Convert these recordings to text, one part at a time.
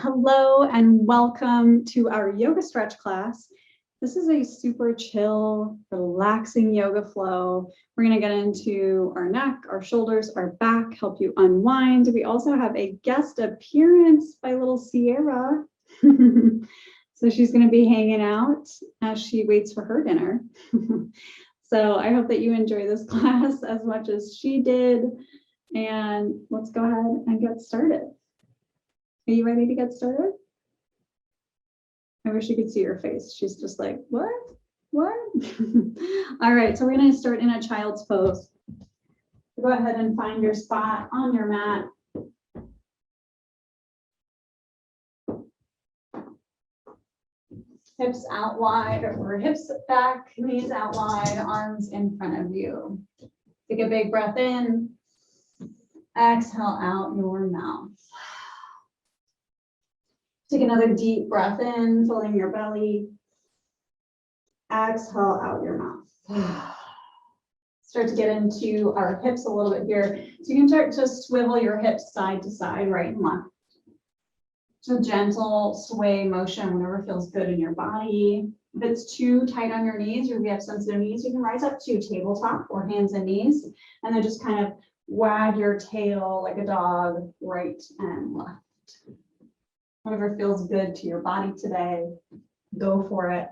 Hello and welcome to our yoga stretch class. This is a super chill, relaxing yoga flow. We're going to get into our neck, our shoulders, our back, help you unwind. We also have a guest appearance by little Sierra. So she's going to be hanging out as she waits for her dinner. So I hope that you enjoy this class as much as she did. And let's go ahead and get started. Are you ready to get started? I wish you could see her face. She's just like, what? What? All right, so we're going to start in a child's pose. Go ahead and find your spot on your mat. Hips out wide or hips back, knees out wide, arms in front of you. Take a big breath in. Exhale out your mouth. Take another deep breath in, filling your belly. Exhale out your mouth. Start to get into our hips a little bit here. So you can start to swivel your hips side to side, right and left. Just a gentle sway motion, whatever feels good in your body. If it's too tight on your knees or if you have sensitive knees, you can rise up to tabletop or hands and knees, and then just kind of wag your tail like a dog, right and left. Whatever feels good to your body today, go for it.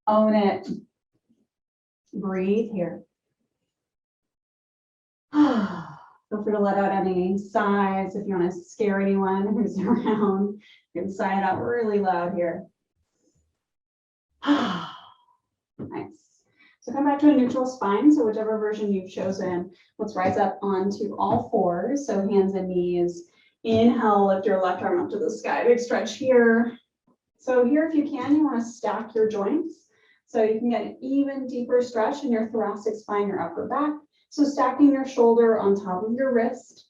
Own it. Breathe here. Feel free to let out any sighs if you want to scare anyone who's around. You can sigh it out really loud here. Nice. So come back to a neutral spine. So whichever version you've chosen, let's rise up onto all fours. So hands and knees. Inhale, lift your left arm up to the sky. Big stretch here. So here, if you can, you want to stack your joints. So you can get an even deeper stretch in your thoracic spine, your upper back. So stacking your shoulder on top of your wrist,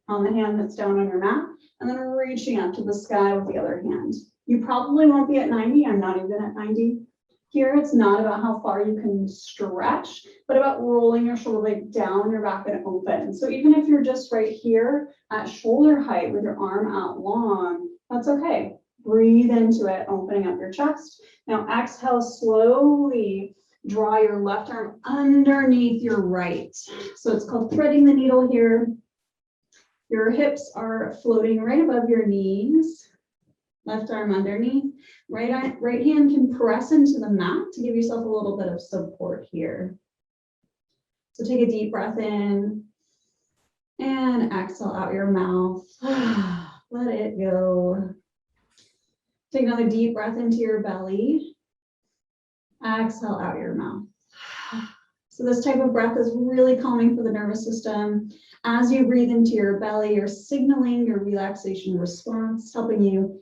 on the hand that's down on your mat, and then reaching up to the sky with the other hand. You probably won't be at 90. I'm not even at 90. Here, it's not about how far you can stretch, but about rolling your shoulder blade down your back and open. So even if you're just right here at shoulder height with your arm out long, that's okay. Breathe into it, opening up your chest. Now exhale, slowly draw your left arm underneath your right. So it's called threading the needle here. Your hips are floating right above your knees. Left arm underneath. Right hand can press into the mat to give yourself a little bit of support here. So take a deep breath in and exhale out your mouth. Let it go. Take another deep breath into your belly. Exhale out your mouth. So this type of breath is really calming for the nervous system. As you breathe into your belly, you're signaling your relaxation response, helping you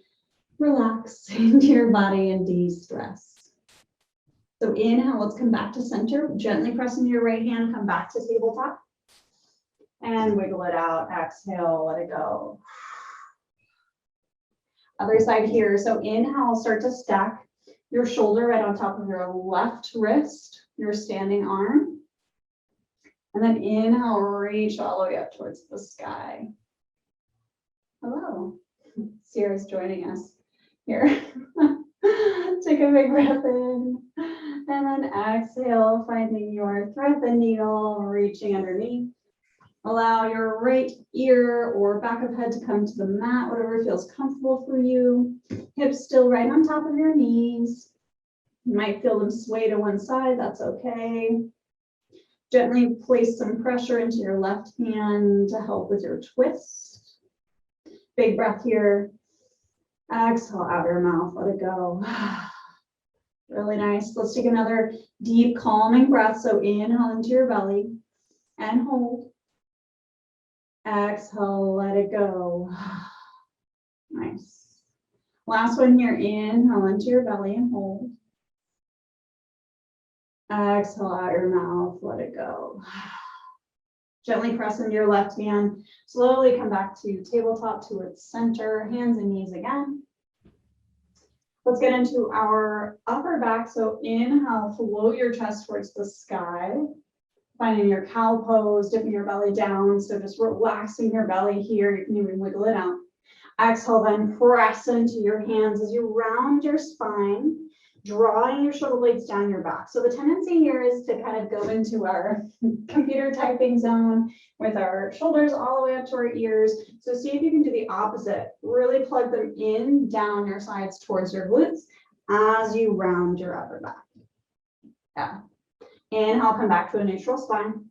relax into your body and de-stress. So inhale, let's come back to center. Gently press into your right hand, come back to tabletop. And wiggle it out. Exhale, let it go. Other side here. So inhale, start to stack your shoulder right on top of your left wrist, your standing arm. And then inhale, reach all the way up towards the sky. Hello. Sierra's joining us here. Take a big breath in. And then exhale, finding your thread the needle, reaching underneath. Allow your right ear or back of head to come to the mat, whatever feels comfortable for you. Hips still right on top of your knees. You might feel them sway to one side, that's okay. Gently place some pressure into your left hand to help with your twist. Big breath here. Exhale out your mouth, let it go. Really nice. Let's take another deep, calming breath. So inhale into your belly and hold. Exhale, let it go. Nice. Last one here, inhale into your belly and hold. Exhale out your mouth, let it go. Gently press into your left hand. Slowly come back to tabletop towards center, hands and knees again. Let's get into our upper back. So inhale, float your chest towards the sky. Finding your cow pose, dipping your belly down. So just relaxing your belly here. You can even wiggle it out. Exhale, then press into your hands as you round your spine, drawing your shoulder blades down your back. So the tendency here is to kind of go into our computer typing zone with our shoulders all the way up to our ears. So see if you can do the opposite. Really plug them in, down your sides towards your glutes as you round your upper back. Yeah. Inhale, come back to a neutral spine.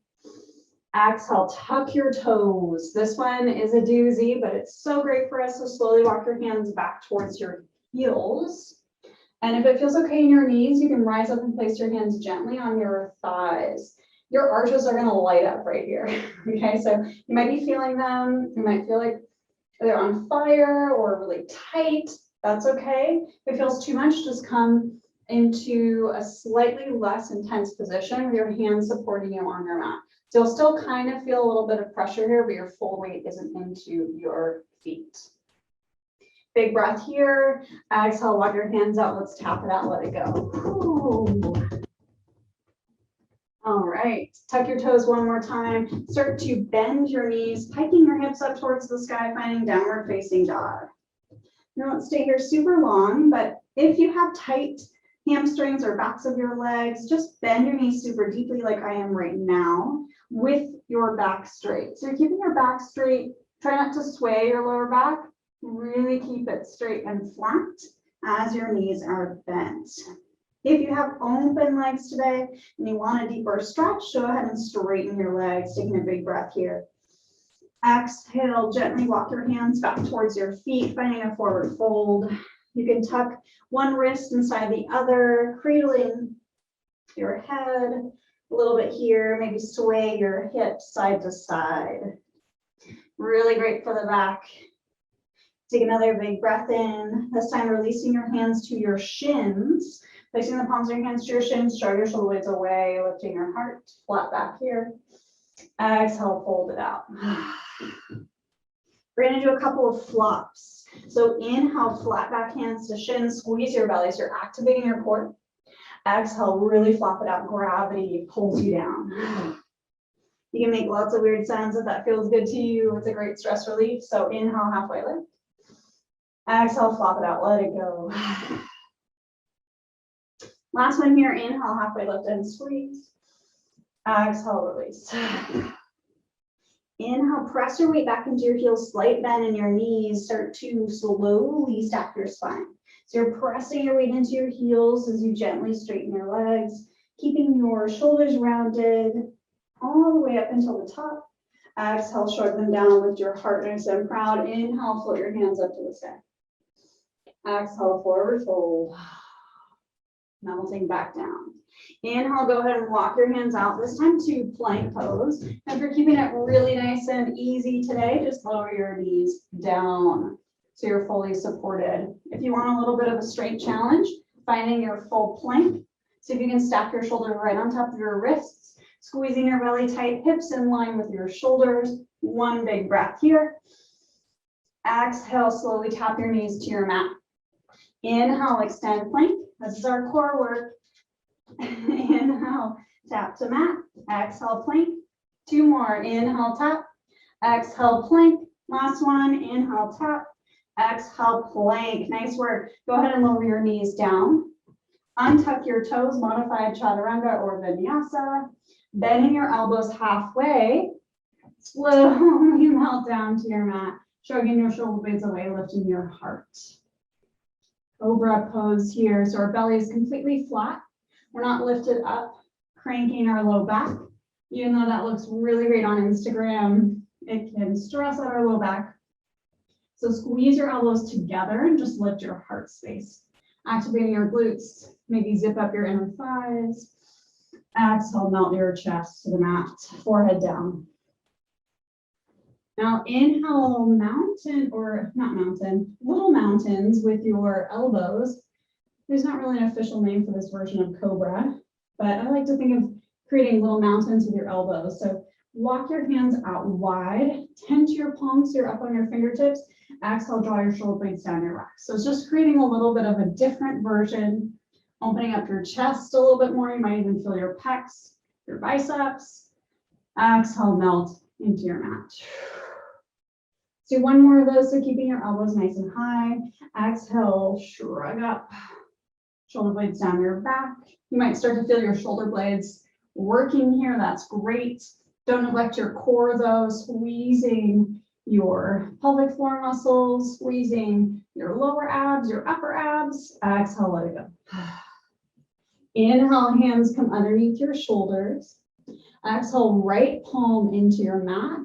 Exhale, tuck your toes. This one is a doozy, but it's so great for us to slowly walk your hands back towards your heels. And if it feels okay in your knees, you can rise up and place your hands gently on your thighs. Your arches are going to light up right here. Okay, so you might be feeling them. You might feel like they're on fire or really tight. That's okay. If it feels too much, just come into a slightly less intense position with your hands supporting you on your mat. So you'll still kind of feel a little bit of pressure here, but your full weight isn't into your feet. Big breath here. Exhale, walk your hands out. Let's tap it out, let it go. Ooh. All right, tuck your toes one more time. Start to bend your knees, piking your hips up towards the sky, finding downward facing dog. You don't stay here super long, but if you have tight hamstrings or backs of your legs, just bend your knees super deeply like I am right now with your back straight. So you're keeping your back straight. Try not to sway your lower back. Really keep it straight and flat as your knees are bent. If you have open legs today and you want a deeper stretch, go ahead and straighten your legs, taking a big breath here. Exhale, gently walk your hands back towards your feet, finding a forward fold. You can tuck one wrist inside the other, cradling your head a little bit here, maybe sway your hips side to side. Really great for the back. Take another big breath in, this time releasing your hands to your shins, placing the palms of your hands to your shins, draw your shoulder blades away, lifting your heart, flat back here. Exhale, fold it out. We're gonna do a couple of flops. So inhale, flat back hands to shins, squeeze your belly, so you're activating your core. Exhale, really flop it out, gravity pulls you down. You can make lots of weird sounds if that feels good to you. It's a great stress relief. So inhale, halfway lift. Exhale, flop it out, let it go. Last one here, inhale, halfway lift and squeeze. Exhale, release. Inhale, press your weight back into your heels, slight bend in your knees, start to slowly stack your spine. So you're pressing your weight into your heels as you gently straighten your legs, keeping your shoulders rounded all the way up until the top. Exhale, shrug them down, lift your heart nice and proud. Inhale, float your hands up to the sky. Exhale, forward fold. Melting back down. Inhale, go ahead and walk your hands out, this time to plank pose. And if you're keeping it really nice and easy today, just lower your knees down so you're fully supported. If you want a little bit of a strength challenge, finding your full plank. So if you can stack your shoulders right on top of your wrists, squeezing your belly tight, hips in line with your shoulders. One big breath here. Exhale, slowly tap your knees to your mat. Inhale, extend plank. This is our core work. Inhale, tap to mat. Exhale, plank. Two more. Inhale, tap. Exhale, plank. Last one. Inhale, tap. Exhale, plank. Nice work. Go ahead and lower your knees down. Untuck your toes, modified Chaturanga or Vinyasa. Bending your elbows halfway. Slowly melt down to your mat. Shrugging your shoulder blades away, lifting your heart. Cobra pose here. So our belly is completely flat. We're not lifted up, cranking our low back. Even though that looks really great on Instagram, it can stress out our low back. So squeeze your elbows together and just lift your heart space. Activating your glutes, maybe zip up your inner thighs. Exhale, melt your chest to the mat, forehead down. Now inhale, mountain, or not mountain, little mountains with your elbows. There's not really an official name for this version of Cobra, but I like to think of creating little mountains with your elbows. So walk your hands out wide, tend to your palms, so you're up on your fingertips. Exhale, draw your shoulder blades down your back. So it's just creating a little bit of a different version, opening up your chest a little bit more. You might even feel your pecs, your biceps. Exhale, melt into your mat. Do one more of those, so keeping your elbows nice and high. Exhale, shrug up. Shoulder blades down your back. You might start to feel your shoulder blades working here. That's great. Don't neglect your core though, squeezing your pelvic floor muscles, squeezing your lower abs, your upper abs. Exhale, let it go. Inhale, hands come underneath your shoulders. Exhale, right palm into your mat,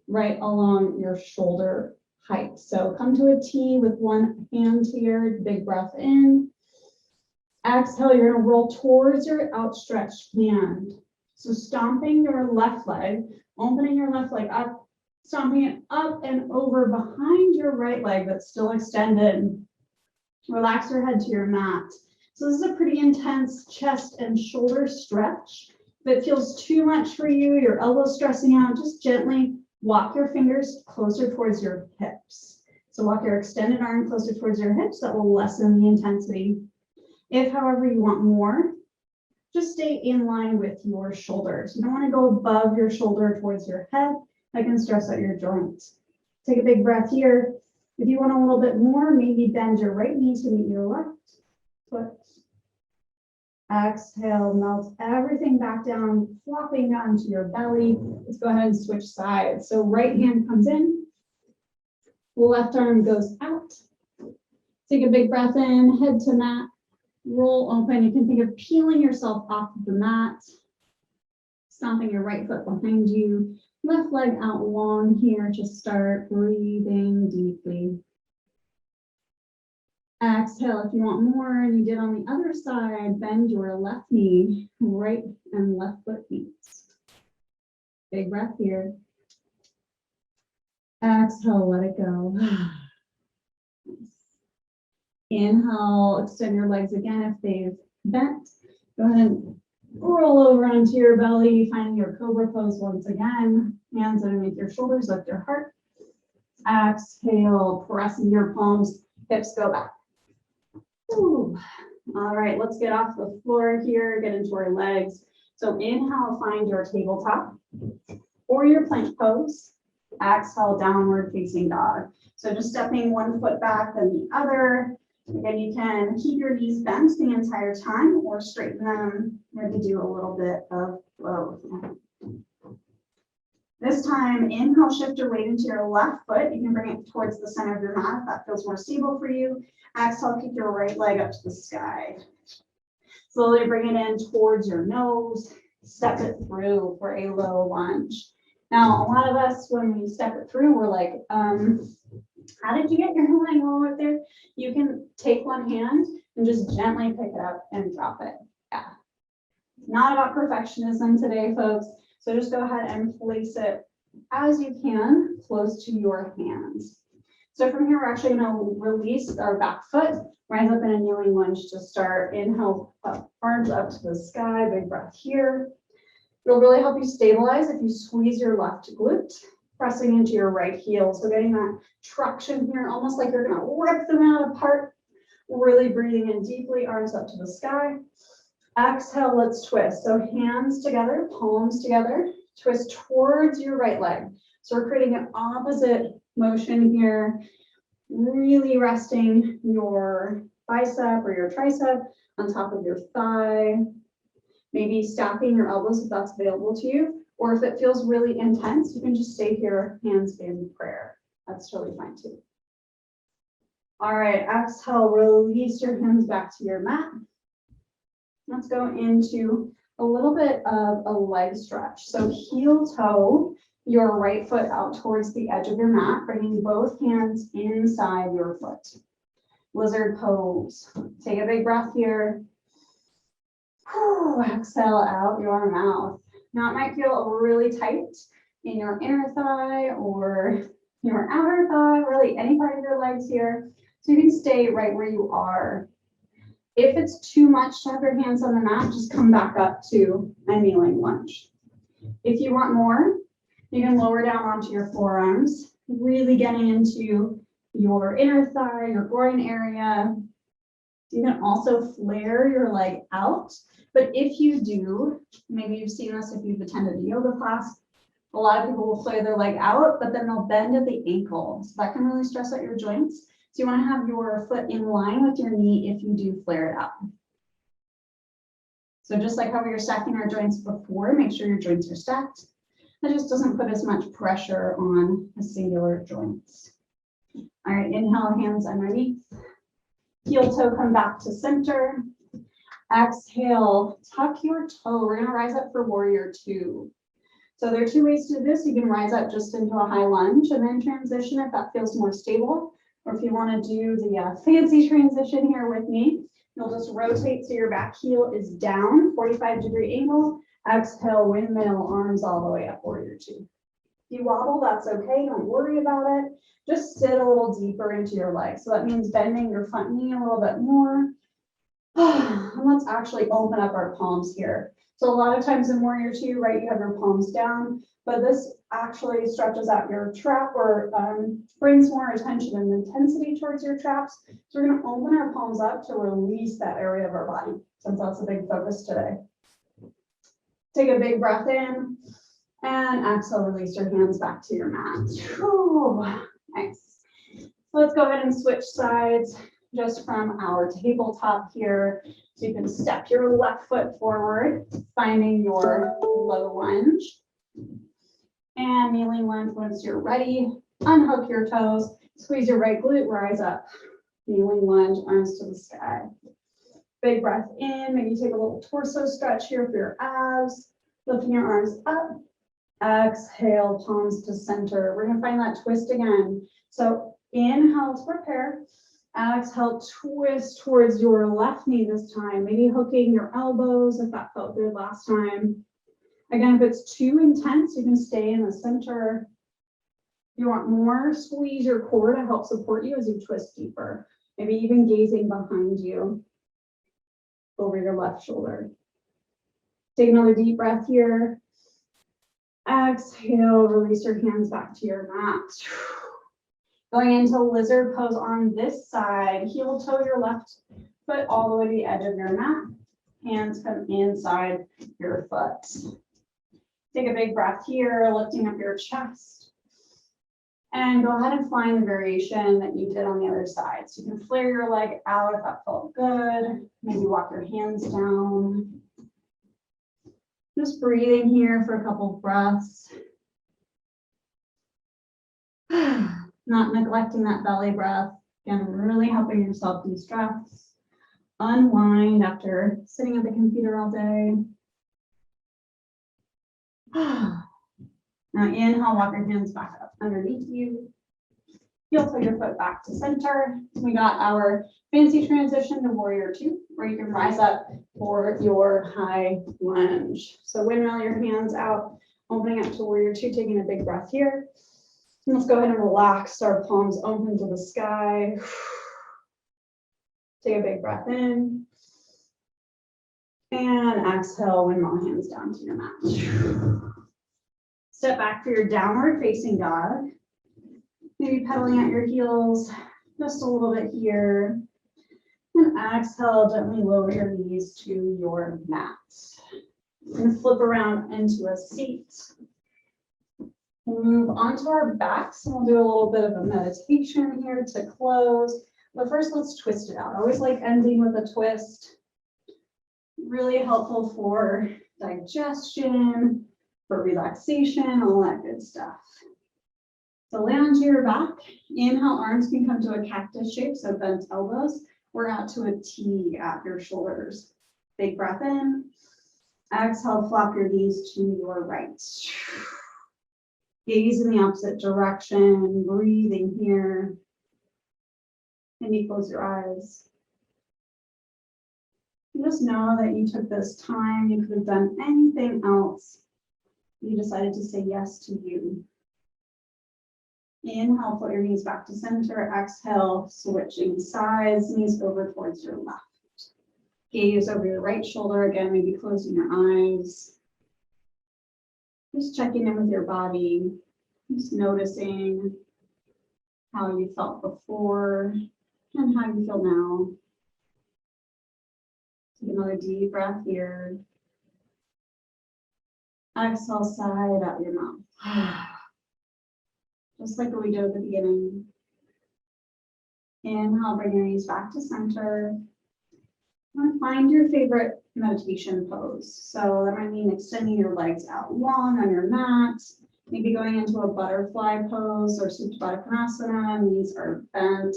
right along your shoulder height. So come to a T with one hand here, big breath in. Exhale, you're gonna roll towards your outstretched hand. So stomping your left leg, opening your left leg up, stomping it up and over behind your right leg that's still extended. Relax your head to your mat. So this is a pretty intense chest and shoulder stretch. If it feels too much for you, your elbows stressing out, just gently walk your fingers closer towards your hips. So walk your extended arm closer towards your hips. That will lessen the intensity. If, however, you want more, just stay in line with your shoulders. You don't want to go above your shoulder towards your head. That can stress out your joints. Take a big breath here. If you want a little bit more, maybe bend your right knee to meet your left foot. Exhale, melt everything back down, flopping down to your belly. Let's go ahead and switch sides. So right hand comes in, left arm goes out. Take a big breath in, head to mat, roll open. You can think of peeling yourself off of the mat, stomping your right foot behind you, left leg out long here to start, breathing deeply. Exhale, if you want more, and you did on the other side, bend your left knee, right and left foot meets. Big breath here. Exhale, let it go. Inhale, extend your legs again if they've bent. Go ahead and roll over onto your belly, finding your cobra pose once again. Hands underneath your shoulders, lift your heart. Exhale, pressing your palms, hips go back. Ooh. All right, let's get off the floor here, get into our legs. So inhale, find your tabletop or your plank pose. Exhale, downward facing dog. So just stepping one foot back, then the other. Again, you can keep your knees bent the entire time or straighten them. Maybe do a little bit of both. This time, inhale, shift your weight into your left foot. You can bring it towards the center of your mat if that feels more stable for you. Exhale, kick your right leg up to the sky. Slowly bring it in towards your nose. Step it through for a low lunge. Now, a lot of us, when we step it through, we're like, how did you get your leg all up there? You can take one hand and just gently pick it up and drop it. Yeah. Not about perfectionism today, folks. So just go ahead and place it as you can, close to your hands. So from here, we're actually going to release our back foot, rise up in a kneeling lunge to start. Inhale, up, arms up to the sky, big breath here. It'll really help you stabilize if you squeeze your left glute, pressing into your right heel. So getting that traction here, almost like you're going to rip them out apart. Really breathing in deeply, arms up to the sky. Exhale, let's twist. So hands together, palms together, twist towards your right leg. So we're creating an opposite motion here, really resting your bicep or your tricep on top of your thigh. Maybe stacking your elbows if that's available to you, or if it feels really intense, you can just stay here, hands in prayer. That's totally fine too. All right, exhale, release your hands back to your mat. Let's go into a little bit of a leg stretch. So heel toe your right foot out towards the edge of your mat, bringing both hands inside your foot. Lizard pose. Take a big breath here. Exhale out your mouth. Now it might feel really tight in your inner thigh or your outer thigh, really any part of your legs here. So you can stay right where you are. If it's too much to have your hands on the mat, just come back up to a kneeling lunge. If you want more, you can lower down onto your forearms, really getting into your inner thigh, your groin area. You can also flare your leg out. But if you do, maybe you've seen this if you've attended a yoga class, A lot of people will flare their leg out, but then they'll bend at the ankle. So that can really stress out your joints. So you want to have your foot in line with your knee if you do flare it out. So just like how we were stacking our joints before, make sure your joints are stacked. That just doesn't put as much pressure on a singular joint. All right, inhale, hands underneath. Heel toe come back to center. Exhale, tuck your toe. We're gonna rise up for warrior two. So there are two ways to do this. You can rise up just into a high lunge and then transition if that feels more stable. Or if you wanna do the fancy transition here with me, you'll just rotate so your back heel is down, 45-degree angle. Exhale, windmill, arms all the way up, warrior two. If you wobble, that's okay, don't worry about it. Just sit a little deeper into your legs. So that means bending your front knee a little bit more. And let's actually open up our palms here. So a lot of times in warrior two, right, you have your palms down, but this actually stretches out your trap or brings more attention and intensity towards your traps. So we're gonna open our palms up to release that area of our body, since that's a big focus today. Take a big breath in and exhale, release your hands back to your mat. Whew, nice. So let's go ahead and switch sides just from our tabletop here. So you can step your left foot forward, finding your low lunge. And kneeling lunge once you're ready. Unhook your toes, squeeze your right glute, rise up. Kneeling lunge, arms to the sky. Big breath in, maybe take a little torso stretch here for your abs. Lifting your arms up. Exhale, palms to center. We're gonna find that twist again. So inhale to prepare. Exhale, twist towards your left knee this time. Maybe hooking your elbows if that felt good last time. Again, if it's too intense, you can stay in the center. If you want more, squeeze your core to help support you as you twist deeper. Maybe even gazing behind you over your left shoulder. Take another deep breath here. Exhale, release your hands back to your mat. Going into lizard pose on this side, heel toe your left foot all the way to the edge of your mat. Hands come inside your foot. Take a big breath here, lifting up your chest. And go ahead and find the variation that you did on the other side. So you can flare your leg out if that felt good. Maybe walk your hands down. Just breathing here for a couple of breaths. Not neglecting that belly breath. Again, really helping yourself de-stress. Unwind after sitting at the computer all day. Now inhale, walk your hands back up underneath you. Heel toe your foot back to center. We got our fancy transition to warrior two, where you can rise up for your high lunge. So windmill your hands out, opening up to warrior two, taking a big breath here. And let's go ahead and relax our palms open to the sky. Take a big breath in. And exhale, windmill hands down to your mat. Step back for your downward facing dog. Maybe pedaling at your heels just a little bit here. And exhale, gently lower your knees to your mat. And flip around into a seat. We'll move onto our backs and we'll do a little bit of a meditation here to close. But first, let's twist it out. I always like ending with a twist. Really helpful for digestion, for relaxation, all that good stuff. So lay onto your back. Inhale, arms can come to a cactus shape, so bent elbows. We're out to a T at your shoulders. Big breath in. Exhale, flop your knees to your right. Gaze in the opposite direction, breathing here. Maybe close your eyes. Just know that you took this time. You could have done anything else. You decided to say yes to you. Inhale, put your knees back to center. Exhale, switching sides, knees over towards your left. Gaze over your right shoulder. Again, maybe closing your eyes. Just checking in with your body. Just noticing how you felt before and how you feel now. Take another deep breath here. Exhale, sigh out your mouth. Just like we did at the beginning. Inhale, bring your knees back to center. And find your favorite meditation pose. So that might mean extending your legs out long on your mat, maybe going into a butterfly pose or Supta Baddha Konasana. Knees are bent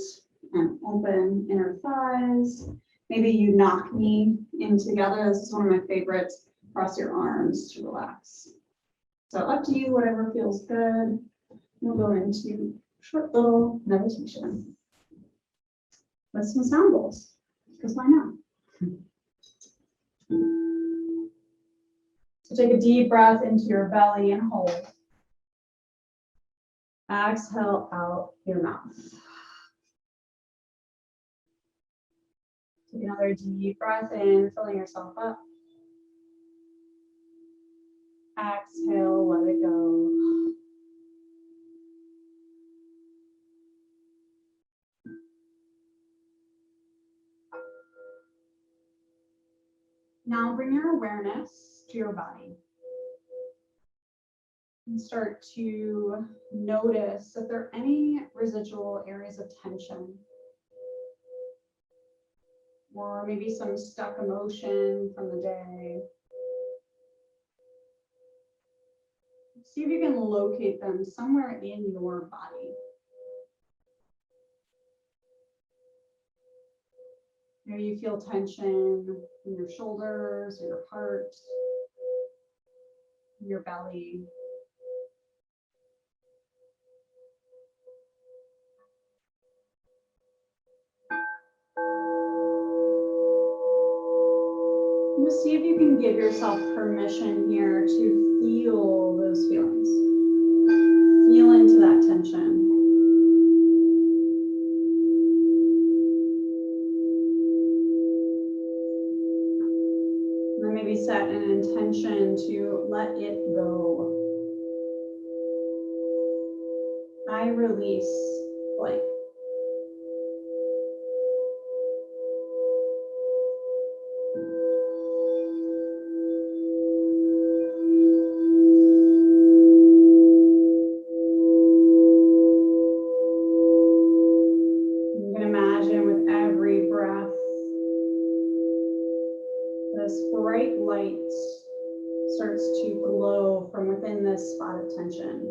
and open, inner thighs. Maybe you knock knee in together. This is one of my favorites. Cross your arms to relax. So up to you, whatever feels good. We'll go into short little meditation with some sound bowls, because why not? So take a deep breath into your belly and hold. Exhale out your mouth. Take another deep breath in, filling yourself up. Exhale, let it go. Now bring your awareness to your body. And start to notice if there are any residual areas of tension, or maybe some stuck emotion from the day. See if you can locate them somewhere in your body. Maybe you feel tension in your shoulders, or your heart, your belly. Just see if you can give yourself permission here to feel those feelings. Feel into that tension. And then maybe set an intention to let it go. I release blank. Bright light starts to glow from within this spot of tension.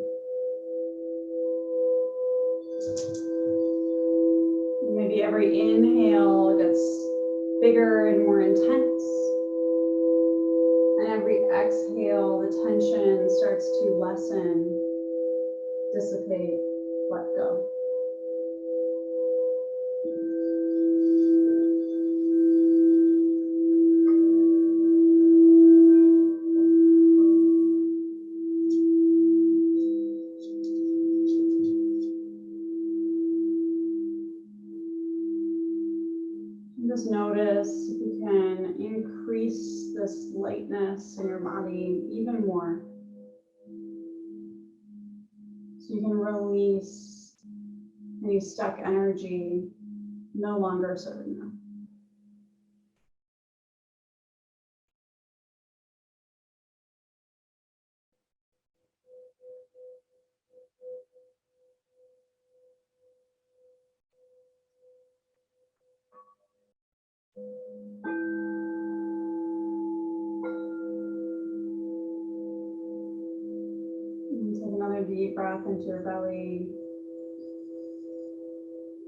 Maybe every inhale gets bigger and more intense. And every exhale, the tension starts to lessen, dissipate, let go. Just notice if you can increase this lightness in your body even more. So you can release any stuck energy no longer serving you. And take another deep breath into your belly.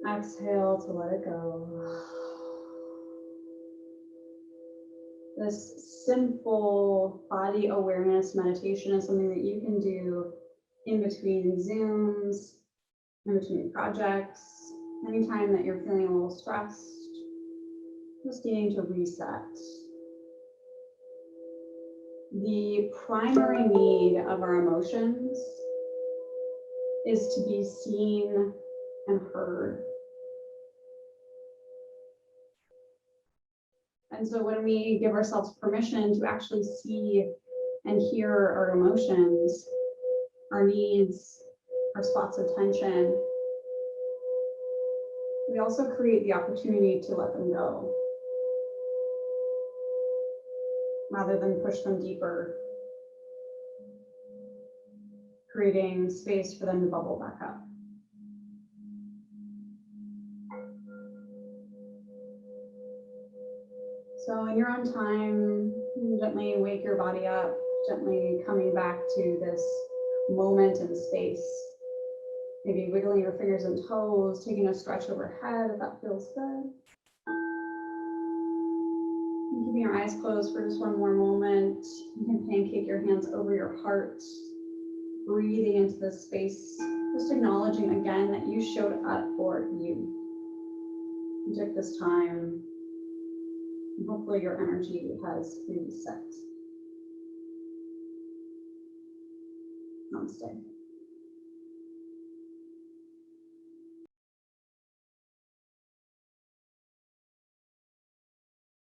Exhale to let it go. This simple body awareness meditation is something that you can do in between Zooms, in between projects, anytime that you're feeling a little stressed, just needing to reset. The primary need of our emotions is to be seen and heard. And so when we give ourselves permission to actually see and hear our emotions, our needs, our spots of tension, we also create the opportunity to let them go, rather than push them deeper creating space for them to bubble back up. So in your own time, gently wake your body up, gently coming back to this moment and space. Maybe wiggling your fingers and toes, taking a stretch overhead if that feels good. And keeping your eyes closed for just one more moment. You can pancake your hands over your heart, breathing into this space, just acknowledging again that you showed up for you. You took this time, and hopefully your energy has reset. Namaste.